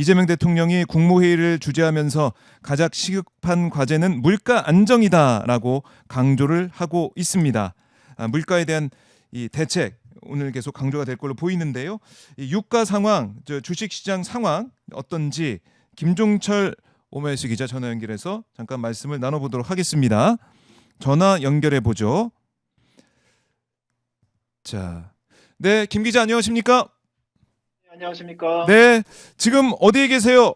이재명 대통령이 국무회의를 주재하면서 가장 시급한 과제는 물가 안정이다라고 강조를 하고 있습니다. 물가에 대한 이 대책 오늘 계속 강조가 될 걸로 보이는데요. 이 유가 상황, 주식시장 상황 어떤지 김종철 오마이뉴스 기자 전화 연결해서 잠깐 말씀을 나눠보도록 하겠습니다. 전화 연결해 보죠. 자, 네, 김 기자 안녕하십니까? 네, 안녕하십니까? 네, 지금 어디에 계세요?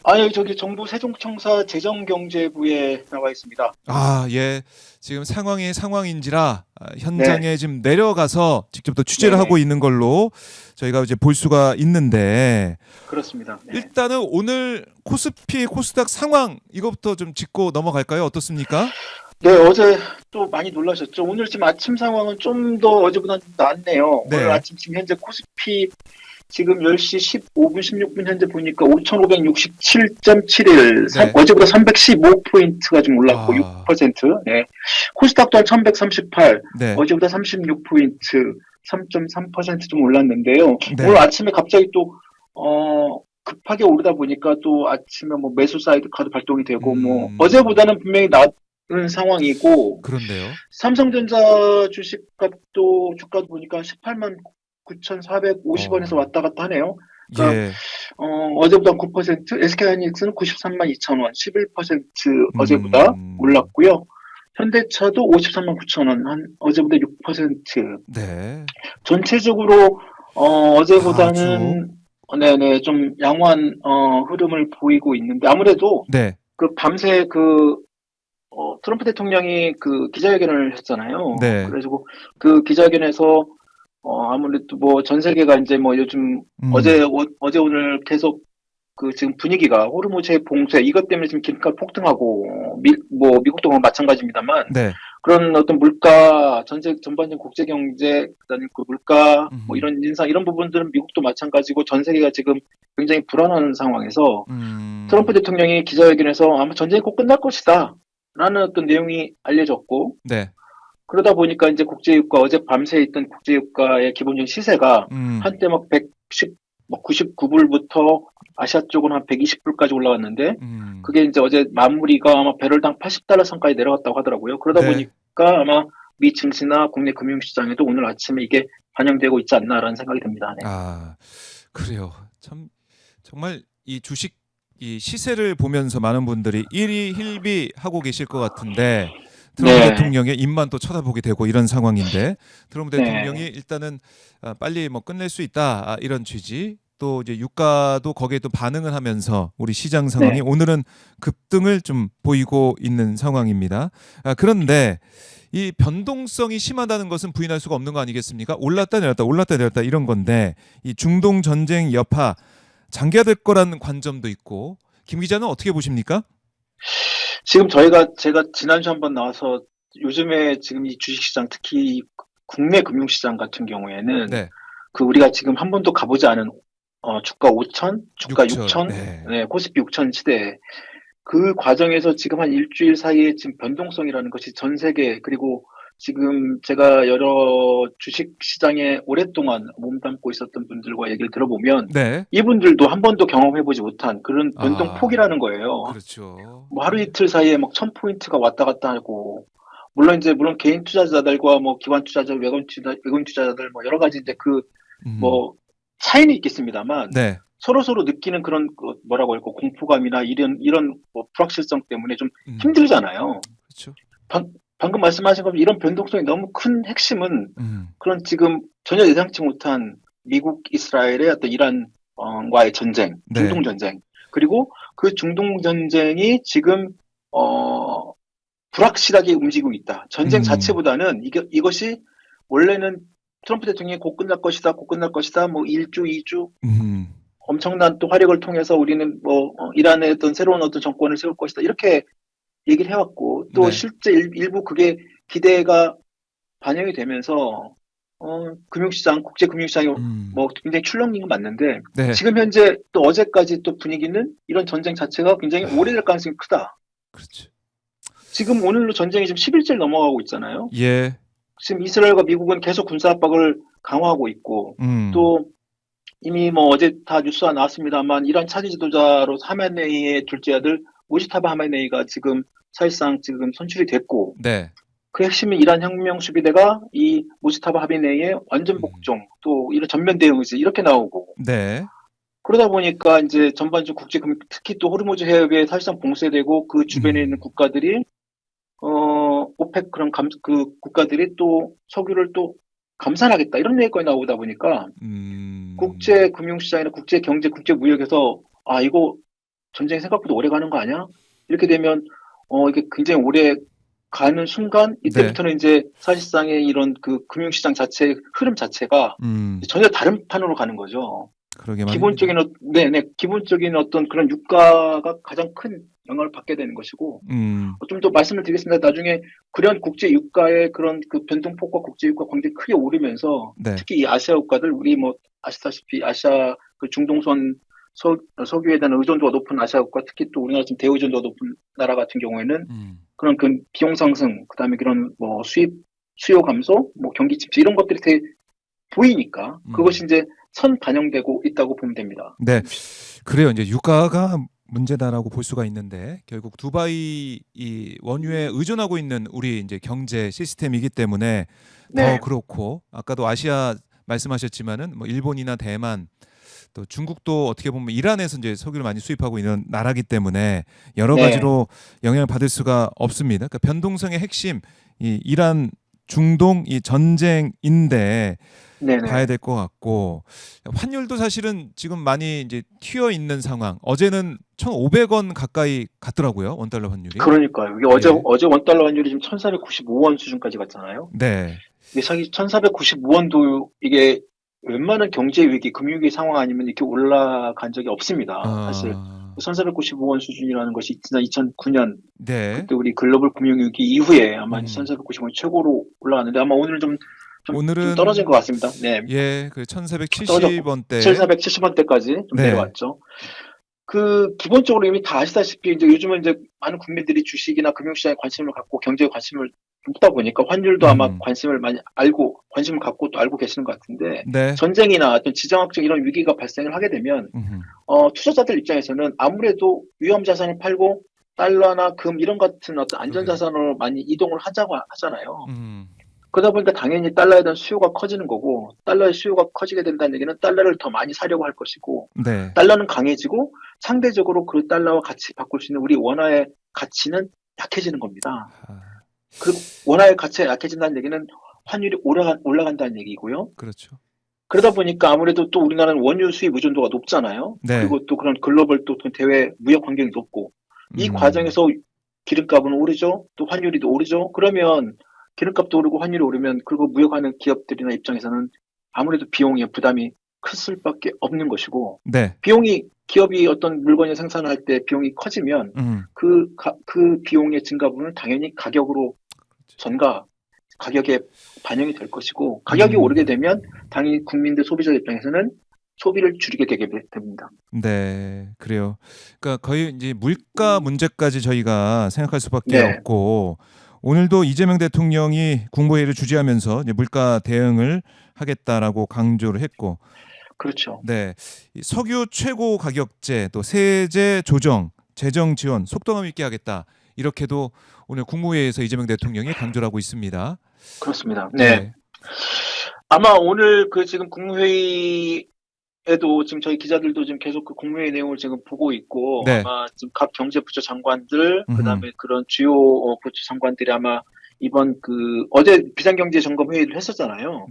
아니, 저기 정부 세종청사 재정경제부에 나와 있습니다. 아, 예. 지금 상황이 상황인지라 현장에 네. 지금 내려가서 직접 또 취재를 네네. 하고 있는 걸로 저희가 이제 볼 수가 있는데 그렇습니다. 네. 일단은 오늘 코스피, 코스닥 상황 이것부터 좀 짚고 넘어갈까요? 어떻습니까? 네, 어제 또 많이 놀라셨죠? 오늘 지금 아침 상황은 좀 더 어제보다 좀 낫네요. 네. 오늘 아침 지금 현재 코스피 지금 10시 15분, 16분 현재 보니까 5,567.71. 네. 어제보다 315포인트가 좀 올랐고, 아. 6%. 네. 코스닥도 한 1138. 네. 어제보다 36포인트, 3.3% 좀 올랐는데요. 네. 오늘 아침에 갑자기 또, 급하게 오르다 보니까 또 아침에 뭐 매수 사이드 카드 발동이 되고, 뭐, 어제보다는 분명히 낮은 상황이고, 그런데요. 삼성전자 주식값도 주가도 보니까 18만 9,450원에서 왔다 갔다 하네요. 그러니까 예. 어제보다 9%, SK하이닉스는 93만 2천원, 11% 어제보다 올랐고요. 현대차도 53만 9천원, 어제보다 6%. 네. 전체적으로 어제보다는 네네 좀 양호한 흐름을 보이고 있는데 아무래도 네. 그 밤새 트럼프 대통령이 그 기자회견을 했잖아요. 네. 그래가지고 그 기자회견에서 아무래도 뭐 전 세계가 이제 뭐 요즘 어제 오늘 계속 그 지금 분위기가 호르무즈의 봉쇄 이것 때문에 지금 기름값 폭등하고 미국도 마찬가지입니다만 네. 그런 어떤 물가 전반적인 국제 경제 그다음에 그 물가 뭐 이런 인상 이런 부분들은 미국도 마찬가지고 전 세계가 지금 굉장히 불안한 상황에서 트럼프 대통령이 기자회견에서 아마 전쟁이 꼭 끝날 것이다 라는 어떤 내용이 알려졌고 네. 그러다 보니까 이제 국제유가 어제 밤새 있던 국제유가의 기본적인 시세가 한때 막 99불부터 아시아 쪽은 한 120불까지 올라왔는데 그게 이제 어제 마무리가 아마 배럴당 80달러 선까지 내려갔다고 하더라고요. 그러다 네. 보니까 아마 미 증시나 국내 금융시장에도 오늘 아침에 이게 반영되고 있지 않나라는 생각이 듭니다. 네. 아, 그래요. 참 정말 이 주식 이 시세를 보면서 많은 분들이 일희일비하고 계실 것 같은데 트럼프 네. 대통령의 입만 또 쳐다보게 되고 이런 상황인데 트럼프 네. 대통령이 일단은 빨리 뭐 끝낼 수 있다 이런 취지 또 이제 유가도 거기에 또 반응을 하면서 우리 시장 상황이 네. 오늘은 급등을 좀 보이고 있는 상황입니다. 그런데 이 변동성이 심하다는 것은 부인할 수가 없는 거 아니겠습니까? 올랐다 내렸다 올랐다 내렸다 이런 건데 이 중동 전쟁 여파 장기화될 거라는 관점도 있고 김 기자는 어떻게 보십니까? 지금 제가 지난주 한번 나와서 요즘에 지금 이 주식시장 특히 국내 금융시장 같은 경우에는 네. 그 우리가 지금 한 번도 가보지 않은 주가 5천, 주가 6천, 네. 네, 코스피 6천 시대 그 과정에서 지금 한 일주일 사이에 지금 변동성이라는 것이 전 세계 그리고 지금 제가 여러 주식시장에 오랫동안 몸담고 있었던 분들과 얘기를 들어보면 네. 이분들도 한 번도 경험해보지 못한 그런 변동폭이라는 거예요. 그렇죠. 뭐 하루 이틀 사이에 막 1000포인트가 왔다 갔다 하고 물론 개인 투자자들과 뭐 기관 투자자, 외국 투자자들 뭐 여러 가지 이제 뭐 차이는 있겠습니다만 네. 서로 느끼는 그런 뭐라고 할까 공포감이나 이런 뭐 불확실성 때문에 좀 힘들잖아요. 그렇죠. 방금 말씀하신 것처럼 이런 변동성이 너무 큰 핵심은 그런 지금 전혀 예상치 못한 미국, 이스라엘의 어떤 이란과의 전쟁, 네. 중동 전쟁 그리고 그 중동 전쟁이 지금 불확실하게 움직이고 있다. 전쟁 자체보다는 이것이 원래는 트럼프 대통령이 곧 끝날 것이다, 뭐 1주, 2주 엄청난 또 화력을 통해서 우리는 뭐 이란의 어떤 새로운 어떤 정권을 세울 것이다 이렇게 얘기를 해왔고 또 네. 실제 일부 그게 기대가 반영이 되면서 금융시장, 국제 금융시장이 뭐 굉장히 출렁인 건 맞는데 네. 지금 현재 또 어제까지 또 분위기는 이런 전쟁 자체가 굉장히 오래될 가능성이 크다. 그렇죠. 지금 오늘로 전쟁이 지금 10일째를 넘어가고 있잖아요. 예. 지금 이스라엘과 미국은 계속 군사 압박을 강화하고 있고 또 이미 뭐 어제 다 뉴스가 나왔습니다만 이란 차기 지도자로 하메네이의 둘째 아들 무지타바 하메네이가 지금 사실상 지금 선출이 됐고 네. 그 핵심이 이란 혁명 수비대가 이 무지타바 하메네이의 완전 복종 또 이런 전면 대응 의지 이렇게 나오고 네. 그러다 보니까 이제 전반적 국제 금융 특히 또 호르무즈 해협에 사실상 봉쇄되고 그 주변에 있는 국가들이 오펙 그 국가들이 또 석유를 또 감산하겠다 이런 얘기까지 나오다 보니까 국제 금융시장이나 국제 경제, 국제 무역에서 아 이거 전쟁이 생각보다 오래 가는 거 아니야? 이렇게 되면 이게 굉장히 오래 가는 순간 이때부터는 이제 사실상의 이런 그 금융시장 자체의 흐름 자체가 전혀 다른 판으로 가는 거죠. 그러게 기본적인 기본적인 어떤 그런 유가가 가장 큰 영향을 받게 되는 것이고 좀 더 말씀을 드리겠습니다. 나중에 그런 국제 유가의 그런 그 변동폭과 국제 유가 굉장히 크게 오르면서 네. 특히 이 아시아 국가들 우리 뭐 아시다시피 아시아 그 중동선 석유에 대한 의존도가 높은 아시아 국가 특히 또 우리나라 지금 대의존도가 높은 나라 같은 경우에는 그런 그 비용 상승 그다음에 그런 뭐 수요 감소 뭐 경기 침체 이런 것들이 되게 보이니까 그것이 이제 선 반영되고 있다고 보면 됩니다. 네, 그래요. 이제 유가가 문제다라고 볼 수가 있는데 결국 두바이 이 원유에 의존하고 있는 우리 이제 경제 시스템이기 때문에 네. 더 그렇고 아까도 아시아 말씀하셨지만은 뭐 일본이나 대만 또 중국도 어떻게 보면 이란에서 이제 석유를 많이 수입하고 있는 나라기 때문에 여러 가지로 영향을 받을 수가 없습니다. 그러니까 변동성의 핵심 이 이란 중동 이 전쟁인데 봐야 될 것 같고 환율도 사실은 지금 많이 이제 튀어 있는 상황. 어제는 1,500원 가까이 갔더라고요. 원달러 환율이. 그러니까요. 이게 어제 원달러 환율이 지금 1,495원 수준까지 갔잖아요. 네. 이게 사실 1,495원도 이게 웬만한 경제 위기, 금융위기 상황 아니면 이렇게 올라간 적이 없습니다. 사실 1,495원 수준이라는 것이 지난 2009년 그때 우리 글로벌 금융위기 이후에 아마 1,495원 최고로 올라갔는데 아마 오늘은 좀 떨어진 것 같습니다. 네. 예, 그 1,470원대. 1,470원대까지 좀 내려왔죠. 그 기본적으로 이미 다 아시다시피 이제 요즘은 이제 많은 국민들이 주식이나 금융시장에 관심을 갖고 경제에 관심을 묻다 보니까 환율도 아마 관심을 갖고 또 알고 계시는 것 같은데 전쟁이나 어떤 지정학적 이런 위기가 발생을 하게 되면 투자자들 입장에서는 아무래도 위험 자산을 팔고 달러나 금 이런 같은 어떤 안전 자산으로 많이 이동을 하자고 하잖아요. 그러다 보니까 당연히 달러에 대한 수요가 커지는 거고 달러의 수요가 커지게 된다는 얘기는 달러를 더 많이 사려고 할 것이고 달러는 강해지고 상대적으로 그 달러와 같이 바꿀 수 있는 우리 원화의 가치는 약해지는 겁니다. 그리고 원화의 가치가 약해진다는 얘기는 환율이 올라간다는 얘기고요. 그렇죠. 그러다 보니까 아무래도 또 우리나라는 원유 수입 의존도가 높잖아요. 그리고 또 그런 글로벌 또 대외 무역 환경이 높고 이 과정에서 기름값은 오르죠. 또 환율이 오르죠. 그러면 기름값도 오르고 환율이 오르면 그리고 무역하는 기업들이나 입장에서는 아무래도 비용의 부담이 클 수밖에 없는 것이고 기업이 어떤 물건을 생산할 때 비용이 커지면 그 비용의 증가 부분은 당연히 가격으로 가격에 반영이 될 것이고 가격이 오르게 되면 당연히 국민들 소비자 입장에서는 소비를 줄이게 되게 됩니다. 네, 그래요. 그러니까 거의 이제 물가 문제까지 저희가 생각할 수밖에 없고 오늘도 이재명 대통령이 국무회의를 주재하면서 이제 물가 대응을 하겠다라고 강조를 했고, 그렇죠. 네, 석유 최고 가격제, 또 세제 조정, 재정 지원 속도감 있게 하겠다 이렇게도 오늘 국무회의에서 이재명 대통령이 강조를 하고 있습니다. 그렇습니다. 네. 아마 오늘 그 지금 국무회의 에도 지금 저희 기자들도 지금 계속 그 국무회의 내용을 지금 보고 있고 아마 지금 각 경제부처 장관들 그다음에 그런 주요 부처 장관들이 아마 이번 그 어제 비상경제 점검 회의를 했었잖아요.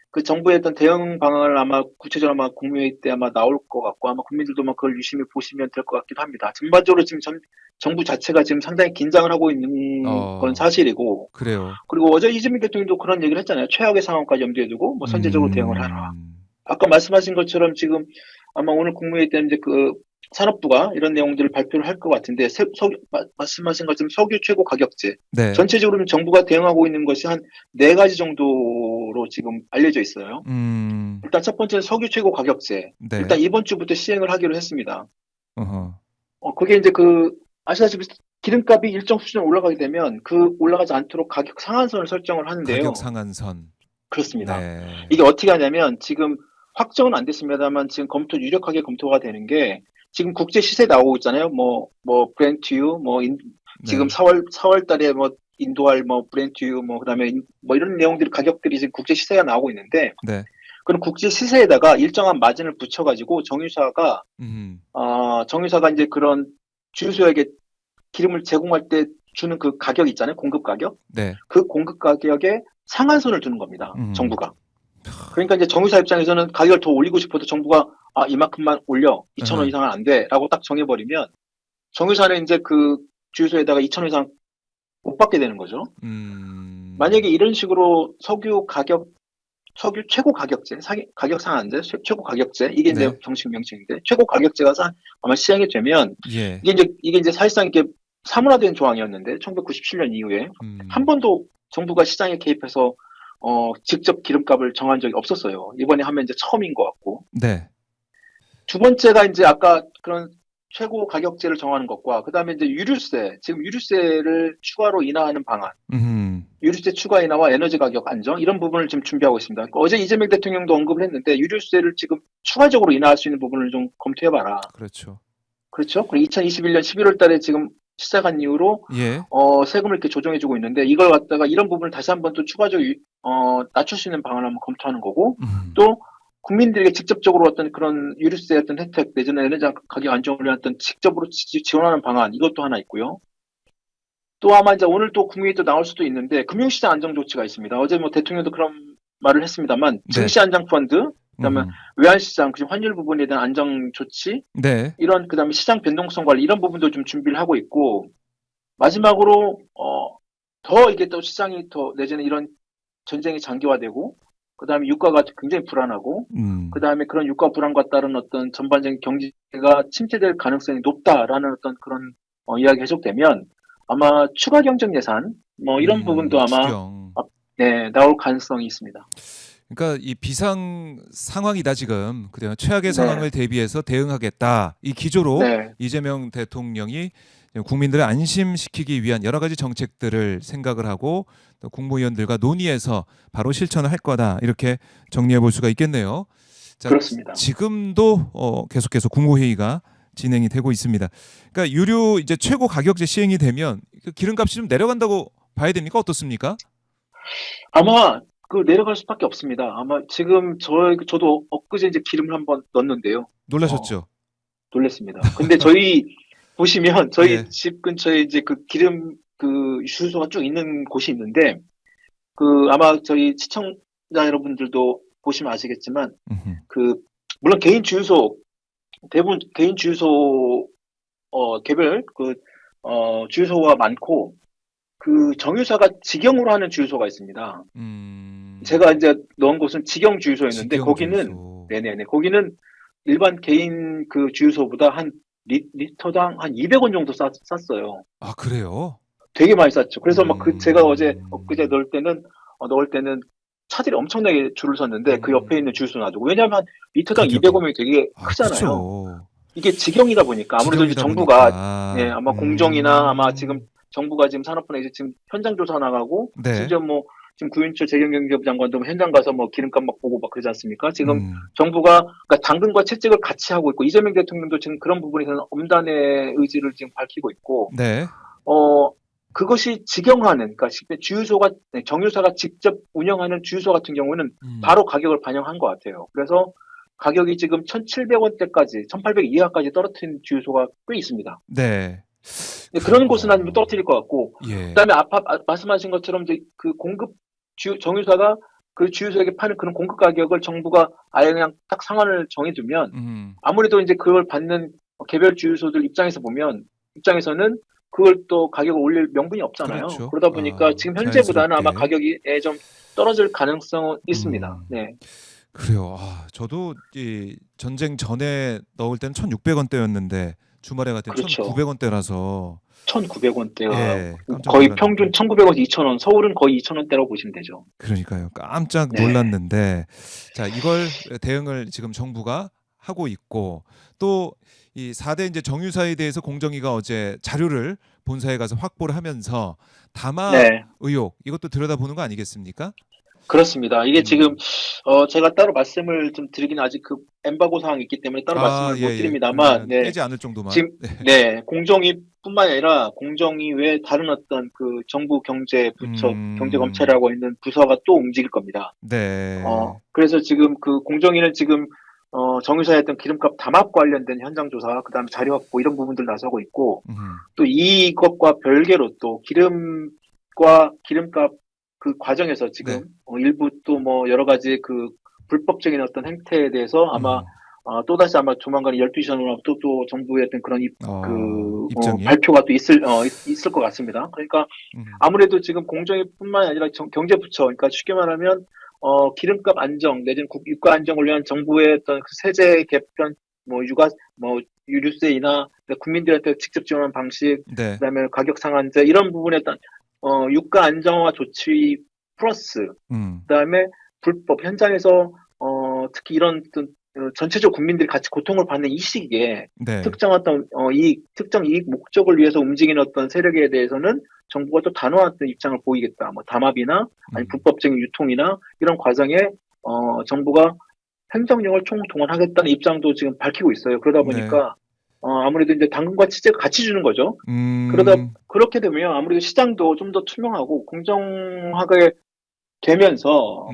그 정부의 어떤 대응 방안을 아마 구체적으로 아마 국무회의 때 아마 나올 것 같고 아마 국민들도 막 그걸 유심히 보시면 될 것 같기도 합니다. 전반적으로 지금 정부 자체가 지금 상당히 긴장을 하고 있는 건 사실이고 그리고 어제 이재명 대통령도 그런 얘기를 했잖아요. 최악의 상황까지 염두에 두고 뭐 선제적으로 대응을 하라. 아까 말씀하신 것처럼 지금 아마 오늘 국무회의 때 이제 그 산업부가 이런 내용들을 발표를 할 것 같은데 말씀하신 것처럼 석유 최고 가격제 전체적으로 정부가 대응하고 있는 것이 한 4가지 정도로 지금 알려져 있어요. 일단 첫 번째는 석유 최고 가격제. 일단 이번 주부터 시행을 하기로 했습니다. 그게 이제 그 아시다시피 기름값이 일정 수준 올라가게 되면 그 올라가지 않도록 가격 상한선을 설정을 하는데요. 가격 상한선. 그렇습니다. 이게 어떻게 하냐면 지금 확정은 안 됐습니다만 지금 유력하게 검토가 되는 게 지금 국제 시세 나오고 있잖아요. 뭐 브렌트유, 지금 네. 4월 달에 뭐 인도할 뭐 브렌트유, 그다음에 뭐 이런 내용들이 가격들이 지금 국제 시세가 나오고 있는데 네. 그런 국제 시세에다가 일정한 마진을 붙여가지고 음. 정유사가 이제 그런 주유소에게 기름을 제공할 때 주는 그 가격 있잖아요. 공급 가격. 네. 그 공급 가격에 상한선을 두는 겁니다. 음. 정부가. 그러니까 이제 정유사 입장에서는 가격을 더 올리고 싶어도 정부가 이만큼만 올려 2,000원 이상은 안 돼라고 딱 정해버리면 정유사는 이제 그 주유소에다가 2,000원 이상 못 받게 되는 거죠. 만약에 이런 식으로 석유 최고 가격제, 가격 상한제, 최고 가격제 이게 이제 네. 정식 명칭인데 최고 가격제가 아마 시행이 되면 예. 이게 이제 사실상 이게 사문화된 조항이었는데 1997년 이후에 한 번도 정부가 시장에 개입해서 직접 기름값을 정한 적이 없었어요. 이번에 하면 이제 처음인 것 같고. 네. 두 번째가 이제 아까 그런 최고 가격제를 정하는 것과 그다음에 이제 지금 유류세를 추가로 인하하는 방안, 유류세 추가 인하와 에너지 가격 안정 이런 부분을 지금 준비하고 있습니다. 그러니까 어제 이재명 대통령도 언급을 했는데 유류세를 지금 추가적으로 인하할 수 있는 부분을 좀 검토해봐라. 그렇죠. 그렇죠. 그리고 2021년 11월 달에 지금 시작한 이후로 예. 세금을 이렇게 조정해주고 있는데 이걸 갖다가 이런 부분을 다시 한번 또 추가적으로 낮출 수 있는 방안을 한번 검토하는 거고 또 국민들에게 직접적으로 어떤 그런 유류세 어떤 혜택 내지는 에너지 가격 안정을 위한 어떤 직접으로 지원하는 방안 이것도 하나 있고요. 또 아마 이제 오늘 또 국민이 또 나올 수도 있는데 금융시장 안정 조치가 있습니다. 어제 뭐 대통령도 그런 말을 했습니다만 증시 안정 펀드, 그다음에 외환시장, 환율 부분에 대한 안정 조치, 네. 이런 그다음에 시장 변동성 관리 이런 부분도 좀 준비를 하고 있고 마지막으로 더 이게 또 시장이 더 내지는 이런 전쟁이 장기화되고 그다음에 유가가 굉장히 불안하고 그다음에 그런 유가 불안과 따른 어떤 전반적인 경제가 침체될 가능성이 높다라는 어떤 그런 이야기가 계속되면 아마 추가 경정 예산 이런 부분도 아마 추경. 네, 나올 가능성이 있습니다. 그러니까 이 비상 상황이다 지금. 그다음에 최악의 네. 상황을 대비해서 대응하겠다. 이 기조로 네. 이재명 대통령이 국민들을 안심시키기 위한 여러 가지 정책들을 생각을 하고 또 국무위원들과 논의해서 바로 실천을 할 거다. 이렇게 정리해 볼 수가 있겠네요. 자, 그렇습니다. 지금도 계속해서 국무회의가 진행이 되고 있습니다. 그러니까 유류 이제 최고 가격제 시행이 되면 기름값이 좀 내려간다고 봐야 됩니까? 어떻습니까? 아마 내려갈 수밖에 없습니다. 아마 지금 저도 엊그제 이제 기름을 한번 넣었는데요. 놀라셨죠? 놀랐습니다. 근데 보시면 저희 네. 집 근처에 이제 그 기름 주유소가 쭉 있는 곳이 있는데 아마 저희 시청자 여러분들도 보시면 아시겠지만 물론 대부분 개인 주유소 개별 주유소가 많고 정유사가 직영으로 하는 주유소가 있니다 제가 이제 넣은 곳은 직영 주유소였는데 거기는 일반 개인 주유소보다 한 리터당 한 200원 정도 쌌어요. 아, 그래요? 되게 많이 쌌죠. 그래서 제가 엊그제 넣을 때는 차들이 엄청나게 줄을 섰는데 그 옆에 있는 주유소 놔두고 왜냐하면 리터당 200원이면 되게 크잖아요. 그쵸. 이게 직영이다 보니까 아무래도 이제 정부가 아마 공정이나 아마 지금 정부가 지금 산업부나 지금 현장 조사 나가고 심지어 지금 구윤철 재경경제부 장관도 현장 가서 기름값 보고 그러지 않습니까? 지금 정부가 그러니까 당근과 채찍을 같이 하고 있고 이재명 대통령도 지금 그런 부분에서는 엄단의 의지를 지금 밝히고 있고 네. 그것이 직영하는 그러니까 정유사가 직접 운영하는 주유소 같은 경우는 바로 가격을 반영한 것 같아요. 그래서 가격이 지금 1,700원대까지 1,800 이하까지 떨어뜨린 주유소가 꽤 있습니다. 네. 그런 곳은 아니면 떨어뜨릴 것 같고, 예. 그다음에 아까 말씀하신 것처럼 이제 정유사가 그 주유소에게 파는 그런 공급 가격을 정부가 아예 그냥 딱 상한을 정해두면 아무래도 이제 그걸 받는 개별 주유소들 입장에서는 그걸 또 가격을 올릴 명분이 없잖아요. 그렇죠. 그러다 보니까 지금 현재보다는 아마 가격이 좀 떨어질 가능성은 있습니다. 네. 그래요. 저도 이 전쟁 전에 넣을 때는 1,600원대였는데 주말에 갔을 때 그렇죠. 1,900원대라서 1,900원대가 예, 거의 평균 1,900원에서 2,000원, 서울은 거의 2,000원대라고 보시면 되죠. 그러니까요. 깜짝 놀랐는데 자, 이걸 대응을 지금 정부가 하고 있고 또 이 4대 이제 정유사에 대해서 공정위가 어제 자료를 본사에 가서 확보를 하면서 담화 의혹 이것도 들여다보는 거 아니겠습니까? 그렇습니다. 이게 지금 제가 따로 말씀을 좀 드리기는 아직 그 엠바고 사항이 있기 때문에 따로 말씀을 못 드립니다만, 네. 깨지 않을 정도만. 지금 네, 공정위뿐만 아니라 공정위 외 다른 어떤 그 정부 경제부처, 경제검찰이라고 있는 부서가 또 움직일 겁니다. 네. 그래서 지금 그 공정위는 지금 정유사의 어떤 기름값 담합 관련된 현장 조사, 그다음에 자료 확보 이런 부분들 나서고 있고, 또 이것과 별개로 또 기름과 기름값 그 과정에서 지금 일부 또 뭐 여러 가지 그 불법적인 어떤 행태에 대해서 아마 또다시 아마 조만간 12시 전후로 또 정부의 어떤 그런 입장이? 발표가 또 있을 것 같습니다. 그러니까 아무래도 지금 공정위뿐만 아니라 경제부처, 그러니까 쉽게 말하면 기름값 안정 내지는 유가 안정을 위한 정부의 어떤 그 세제 개편, 뭐 유류세이나 국민들한테 직접 지원하는 방식, 네. 그다음에 가격 상한제 이런 부분에 어떤 유가 안정화 조치 플러스 그다음에 불법 현장에서 특히 이런 어떤 전체적 국민들이 같이 고통을 받는 이 시기에 네. 특정 어떤 특정 이익 목적을 위해서 움직이는 어떤 세력에 대해서는 정부가 또 단호한 어떤 입장을 보이겠다. 뭐 담합이나 아니 불법적인 유통이나 이런 과정에 정부가 행정력을 총동원하겠다는 입장도 지금 밝히고 있어요. 그러다 보니까 아무래도 이제 당근과 치즈가 같이 주는 거죠. 그렇게 되면 아무래도 시장도 좀 더 투명하고 공정하게 되면서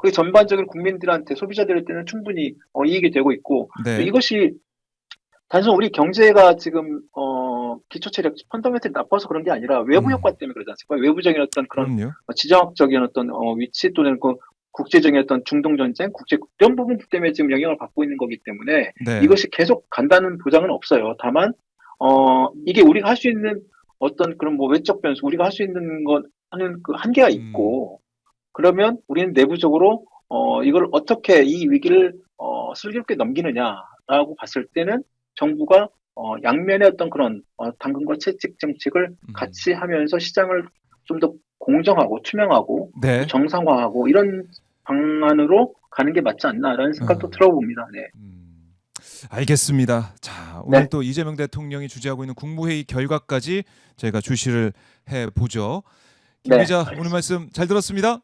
그 전반적인 국민들한테 소비자들한테는 충분히 이익이 되고 있고 네. 이것이 단순 우리 경제가 지금 기초체력 펀더멘털이 나빠서 그런 게 아니라 외부 효과 때문에 그러지 않습니까? 외부적인 어떤 그런 지정학적인 어떤 위치 또는 그 국제적인 어떤 중동 전쟁, 이런 부분 때문에 지금 영향을 받고 있는 거기 때문에 이것이 계속 간다는 보장은 없어요. 다만 이게 우리가 할 수 있는 어떤 그런 뭐 외적 변수, 우리가 할 수 있는 건 하는 그 한계가 있고 그러면 우리는 내부적으로 이걸 어떻게 이 위기를 슬기롭게 넘기느냐라고 봤을 때는 정부가 양면의 어떤 그런 당근과 채찍 정책을 같이 하면서 시장을 좀 더 공정하고 투명하고 정상화하고 이런 방안으로 가는 게 맞지 않나라는 생각도 들어봅니다. 네. 알겠습니다. 자, 오늘 또 이재명 대통령이 주재하고 있는 국무회의 결과까지 저희가 주시를 해보죠. 김 기자, 오늘 말씀 잘 들었습니다.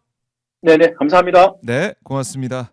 네네, 감사합니다. 네, 고맙습니다.